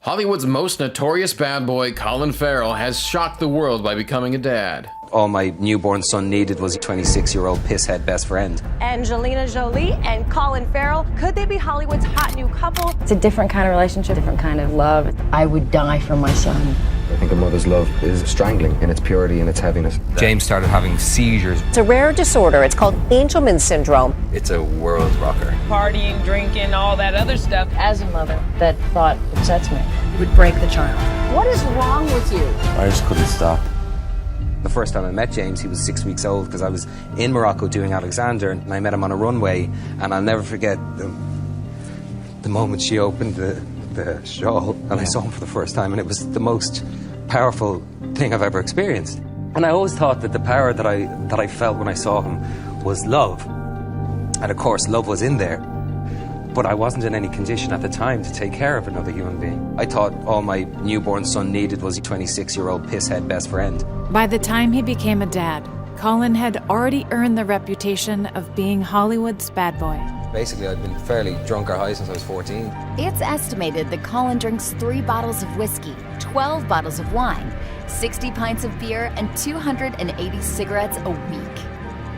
Hollywood's most notorious bad boy, Colin Farrell, has shocked the world by becoming a dad. All my newborn son needed was a 26-year-old pisshead best friend. Angelina Jolie and Colin Farrell, could they be Hollywood's hot new couple? It's a different kind of relationship, different kind of love. I would die for my son. I think a mother's love is strangling in its purity and its heaviness. James started having seizures. It's a rare disorder. It's called Angelman syndrome. It's a world rocker. Partying, drinking, all that other stuff. As a mother, that thought upsets me. It would break the child. What is wrong with you? I just couldn't stop. The first time I met James, he was 6 weeks old because I was in Morocco doing Alexander, and I met him on a runway, and I'll never forget the moment she opened the shawl and I saw him for the first time, and it was the most powerful thing I've ever experienced. And I always thought that the power that I felt when I saw him was love. And of course, love was in there, but I wasn't in any condition at the time to take care of another human being. I thought all my newborn son needed was a 26-year-old pisshead best friend. By the time he became a dad, Colin had already earned the reputation of being Hollywood's bad boy. Basically, I'd been fairly drunk or high since I was 14. It's estimated that Colin drinks 3 bottles of whiskey, 12 bottles of wine, 60 pints of beer, and 280 cigarettes a week.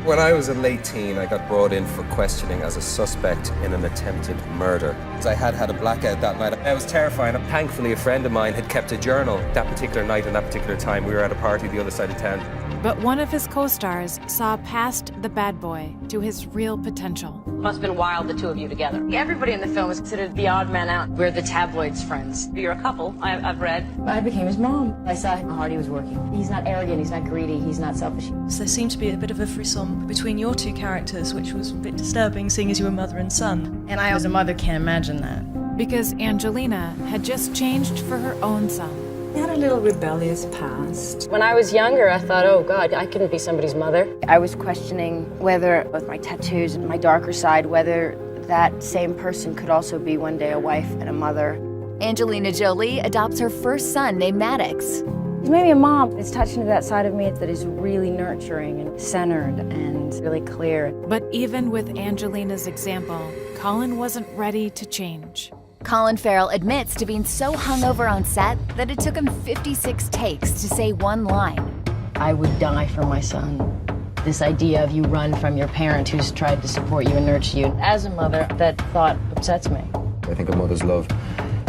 When I was a late teen, I got brought in for questioning as a suspect in an attempted murder. I had a blackout that night. I was terrified. Thankfully, a friend of mine had kept a journal that particular night and that particular time. We were at a party the other side of town. But one of his co-stars saw past the bad boy to his real potential. Must have been wild, the two of you together. Everybody in the film is considered the odd man out. We're the tabloids' friends. You're a couple, I've read. I became his mom. I saw how hard he was working. He's not arrogant, he's not greedy, he's not selfish. So there seemed to be a bit of a frisson between your two characters, which was a bit disturbing, seeing as you were mother and son. And I, as a mother, can't imagine that. Because Angelina had just changed for her own son. He had a little rebellious past. When I was younger, I thought, oh God, I couldn't be somebody's mother. I was questioning whether, with my tattoos and my darker side, whether that same person could also be one day a wife and a mother. Angelina Jolie adopts her first son named Maddox. He's maybe a mom. It's touched into that side of me that is really nurturing and centered and really clear. But even with Angelina's example, Colin wasn't ready to change. Colin Farrell admits to being so hungover on set that it took him 56 takes to say one line. I would die for my son. This idea of you run from your parent who's tried to support you and nurture you. As a mother, that thought upsets me. I think a mother's love,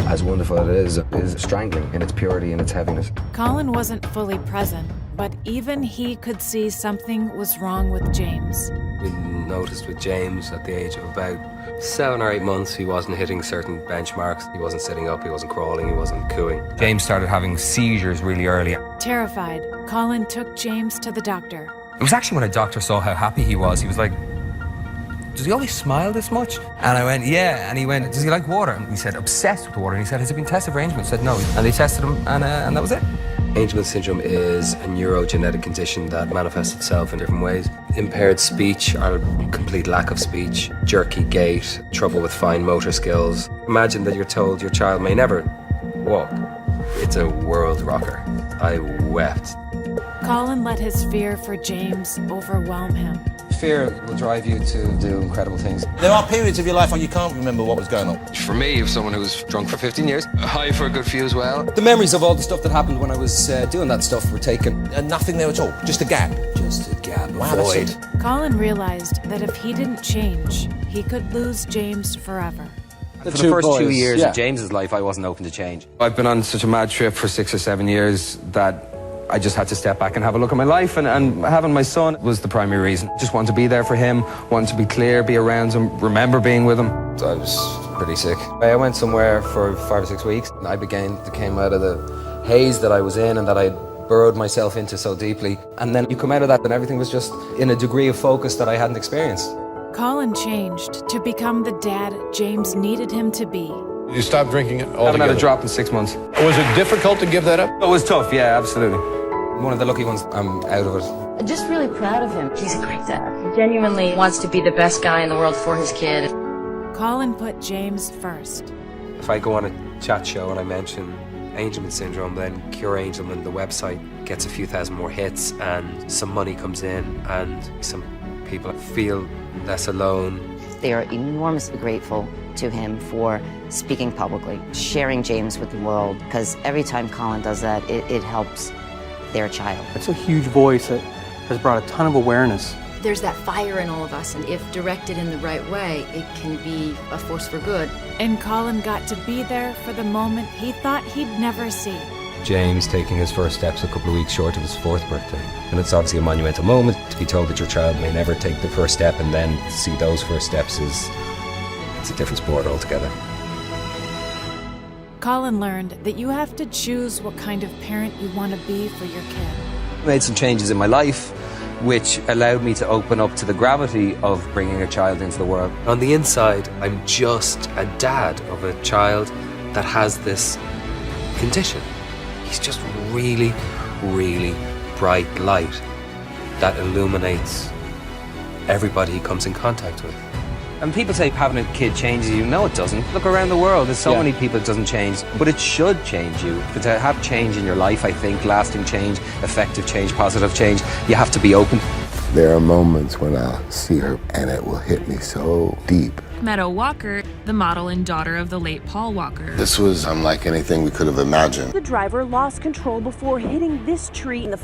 as wonderful as it is strangling in its purity and its heaviness. Colin wasn't fully present, but even he could see something was wrong with James. We noticed with James at the age of about 7 or 8 months, he wasn't hitting certain benchmarks. He wasn't sitting up, he wasn't crawling, he wasn't cooing. James started having seizures really early. Terrified, Colin took James to the doctor. It was actually when a doctor saw how happy he was like, does he always smile this much? And I went, yeah. And he went, does he like water? And he said, obsessed with water. And he said, has it been tested for Angelman? I said, no. And they tested him, and that was it. Angelman syndrome is a neurogenetic condition that manifests itself in different ways. Impaired speech or complete lack of speech, jerky gait, trouble with fine motor skills. Imagine that you're told your child may never walk. It's a world rocker. I wept. Colin let his fear for James overwhelm him. Fear will drive you to do incredible things. There are periods of your life when you can't remember what was going on. For me, if someone who was drunk for 15 years, high for a good few as well. The memories of all the stuff that happened when I was doing that stuff were taken. And nothing there at all, just a gap. Just a gap, a Wow, void. that's it. Colin realized that if he didn't change, he could lose James forever. For the first 2 years of James's life, I wasn't open to change. I've been on such a mad trip for 6 or 7 years that I just had to step back and have a look at my life, and having my son was the primary reason. Just wanted to be there for him, wanted to be clear, be around him, remember being with him. I was pretty sick. I went somewhere for 5 or 6 weeks, and I came out of the haze that I was in and that I burrowed myself into so deeply. And then you come out of that and everything was just in a degree of focus that I hadn't experienced. Colin changed to become the dad James needed him to be. You stopped drinking it altogether? I haven't had a drop in 6 months. Was it difficult to give that up? It was tough, yeah, absolutely. One of the lucky ones, I'm out of it. I'm just really proud of him. He's a great dad. He genuinely wants to be the best guy in the world for his kid. Colin put James first. If I go on a chat show and I mention Angelman syndrome, then Cure Angelman, the website, gets a few thousand more hits and some money comes in and some people feel less alone. They are enormously grateful to him for speaking publicly, sharing James with the world, because every time Colin does that, it helps their child. It's a huge voice that has brought a ton of awareness. There's that fire in all of us, and if directed in the right way, it can be a force for good. And Colin got to be there for the moment he thought he'd never see. James taking his first steps a couple of weeks short of his 4th birthday. And it's obviously a monumental moment. To be told that your child may never take the first step and then see those first steps it's a different sport altogether. Colin learned that you have to choose what kind of parent you want to be for your kid. I made some changes in my life, which allowed me to open up to the gravity of bringing a child into the world. On the inside, I'm just a dad of a child that has this condition. He's just really, really bright light that illuminates everybody he comes in contact with. And people say having a kid changes you. No, it doesn't. Look around the world. There's so many people it doesn't change. But it should change you. But to have change in your life, I think, lasting change, effective change, positive change, you have to be open. There are moments when I'll see her and it will hit me so deep. Meadow Walker, the model and daughter of the late Paul Walker. This was unlike anything we could have imagined. The driver lost control before hitting this tree in the